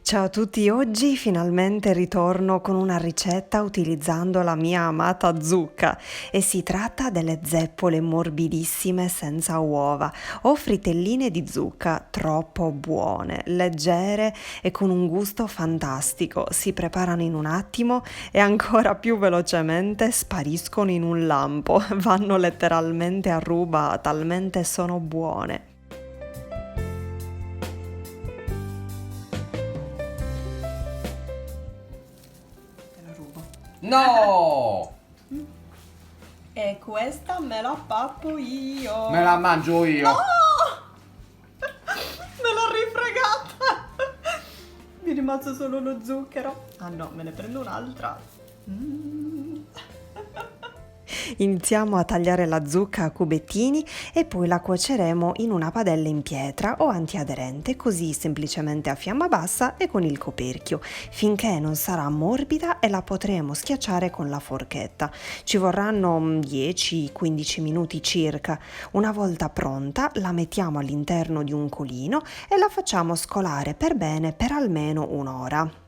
Ciao a tutti, oggi finalmente ritorno con una ricetta utilizzando la mia amata zucca e si tratta delle zeppole morbidissime senza uova o fritelline di zucca troppo buone, leggere e con un gusto fantastico. Si preparano in un attimo e ancora più velocemente spariscono in un lampo, vanno letteralmente a ruba, talmente sono buone. Te la rubo. No! E questa me la pappo io. Me la mangio io. No! Me l'ho rifregata. Mi è rimasto solo lo zucchero. Ah no, me ne prendo un'altra. Iniziamo a tagliare la zucca a cubettini e poi la cuoceremo in una padella in pietra o antiaderente, così semplicemente a fiamma bassa e con il coperchio, finché non sarà morbida e la potremo schiacciare con la forchetta. Ci vorranno 10-15 minuti circa. Una volta pronta la mettiamo all'interno di un colino e la facciamo scolare per bene per almeno un'ora.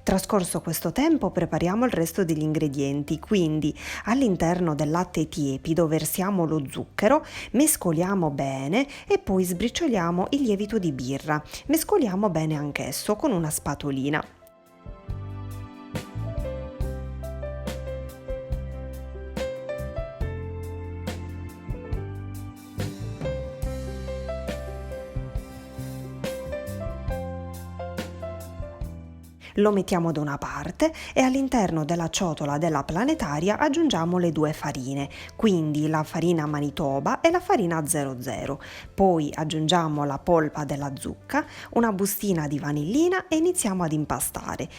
Trascorso questo tempo prepariamo il resto degli ingredienti, quindi all'interno del latte tiepido versiamo lo zucchero, mescoliamo bene e poi sbricioliamo il lievito di birra. Mescoliamo bene anch'esso con una spatolina. Lo mettiamo da una parte e all'interno della ciotola della planetaria aggiungiamo le due farine, quindi la farina Manitoba e la farina 00. Poi aggiungiamo la polpa della zucca, una bustina di vanillina e iniziamo ad impastare.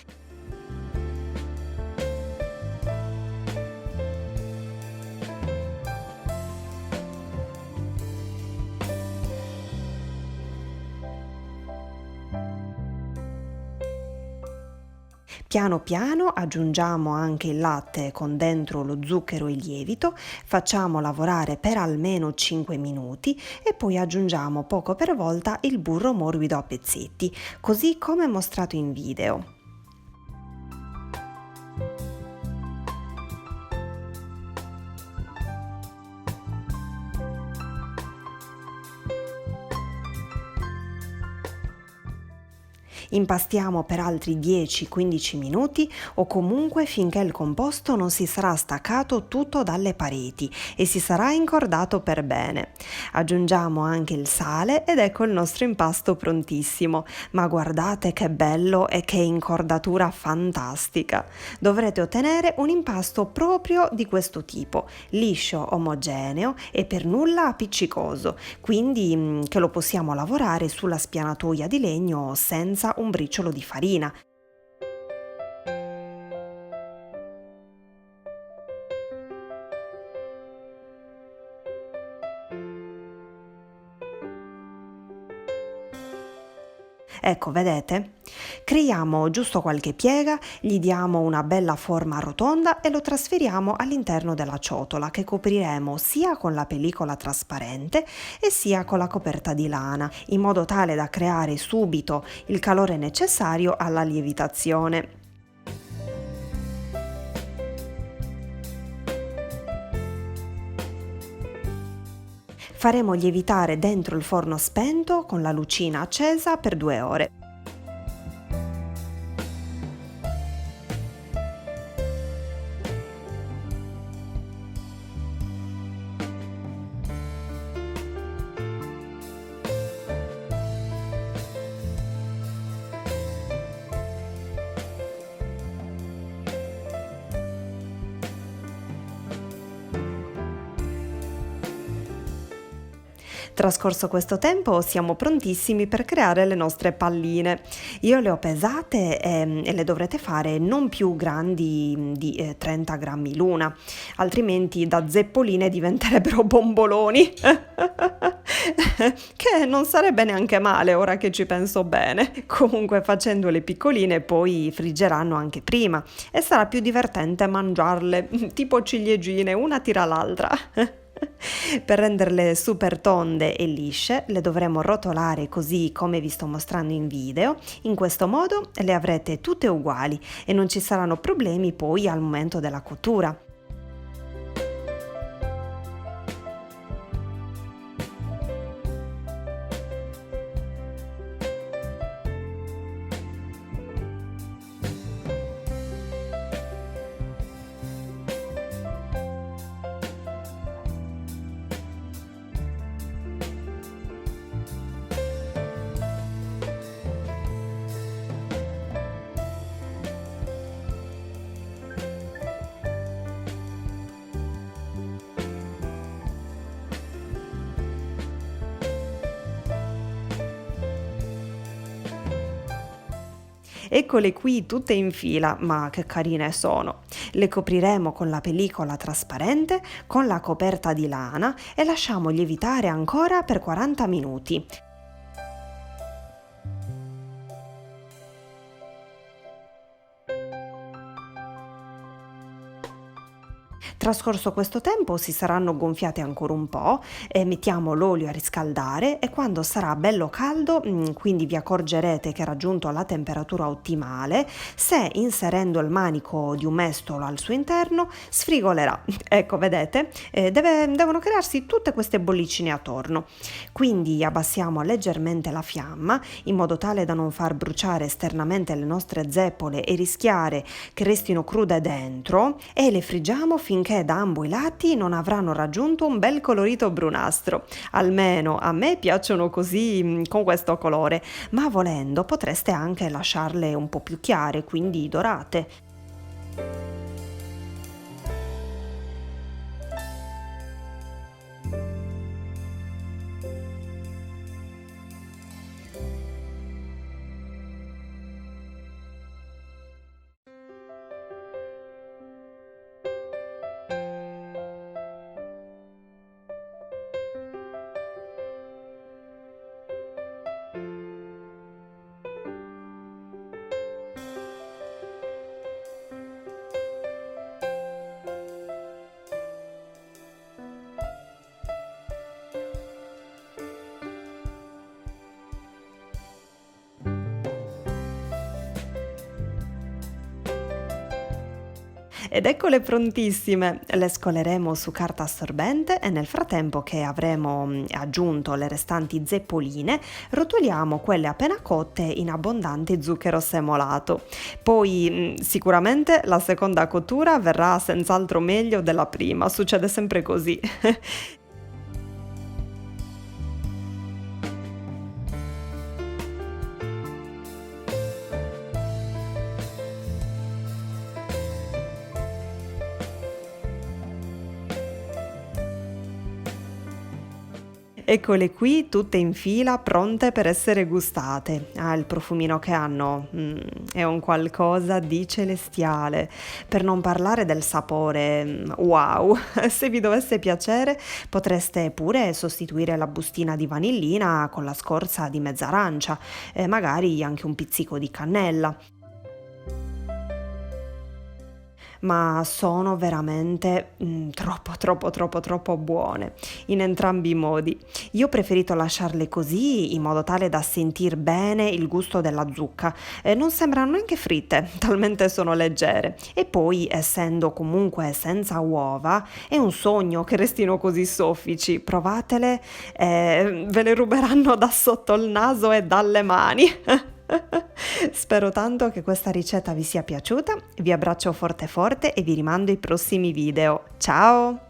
Piano piano aggiungiamo anche il latte con dentro lo zucchero e il lievito, facciamo lavorare per almeno 5 minuti e poi aggiungiamo poco per volta il burro morbido a pezzetti, così come mostrato in video. Impastiamo per altri 10-15 minuti o comunque finché il composto non si sarà staccato tutto dalle pareti e si sarà incordato per bene. Aggiungiamo anche il sale ed ecco il nostro impasto prontissimo, ma guardate che bello e che incordatura fantastica. Dovrete ottenere un impasto proprio di questo tipo, liscio, omogeneo e per nulla appiccicoso, quindi che lo possiamo lavorare sulla spianatoia di legno senza un briciolo di farina. Ecco, vedete? Creiamo giusto qualche piega, gli diamo una bella forma rotonda e lo trasferiamo all'interno della ciotola che copriremo sia con la pellicola trasparente e sia con la coperta di lana, in modo tale da creare subito il calore necessario alla lievitazione. Faremo lievitare dentro il forno spento con la lucina accesa per 2 ore. Trascorso questo tempo siamo prontissimi per creare le nostre palline. Io le ho pesate e le dovrete fare non più grandi di 30 grammi l'una, altrimenti da zeppoline diventerebbero bomboloni. che non sarebbe neanche male ora che ci penso bene. Comunque facendole piccoline poi friggeranno anche prima e sarà più divertente mangiarle, tipo ciliegine, una tira l'altra. Per renderle super tonde e lisce le dovremo rotolare così come vi sto mostrando in video. In questo modo le avrete tutte uguali e non ci saranno problemi poi al momento della cottura. Eccole qui tutte in fila, ma che carine sono. Le copriremo con la pellicola trasparente, con la coperta di lana e lasciamo lievitare ancora per 40 minuti. Trascorso questo tempo si saranno gonfiate ancora un po' e mettiamo l'olio a riscaldare e quando sarà bello caldo, quindi vi accorgerete che ha raggiunto la temperatura ottimale, se inserendo il manico di un mestolo al suo interno sfrigolerà. Ecco, vedete? Devono crearsi tutte queste bollicine attorno. Quindi abbassiamo leggermente la fiamma in modo tale da non far bruciare esternamente le nostre zeppole e rischiare che restino crude dentro e le friggiamo finché da ambo i lati non avranno raggiunto un bel colorito brunastro. Almeno a me piacciono così, con questo colore, ma volendo potreste anche lasciarle un po' più chiare, quindi dorate. Ed eccole prontissime, le scoleremo su carta assorbente e nel frattempo che avremo aggiunto le restanti zeppoline, rotoliamo quelle appena cotte in abbondante zucchero semolato. Poi sicuramente la seconda cottura verrà senz'altro meglio della prima, succede sempre così. Eccole qui, tutte in fila, pronte per essere gustate. Ah, il profumino che hanno è un qualcosa di celestiale. Per non parlare del sapore, wow! Se vi dovesse piacere, potreste pure sostituire la bustina di vanillina con la scorza di mezza arancia e magari anche un pizzico di cannella. Ma sono veramente troppo buone in entrambi i modi. Io ho preferito lasciarle così in modo tale da sentir bene il gusto della zucca. Non sembrano neanche fritte, talmente sono leggere. E poi, essendo comunque senza uova, è un sogno che restino così soffici. Provatele, ve le ruberanno da sotto il naso e dalle mani. Spero tanto che questa ricetta vi sia piaciuta, vi abbraccio forte e vi rimando ai prossimi video. Ciao!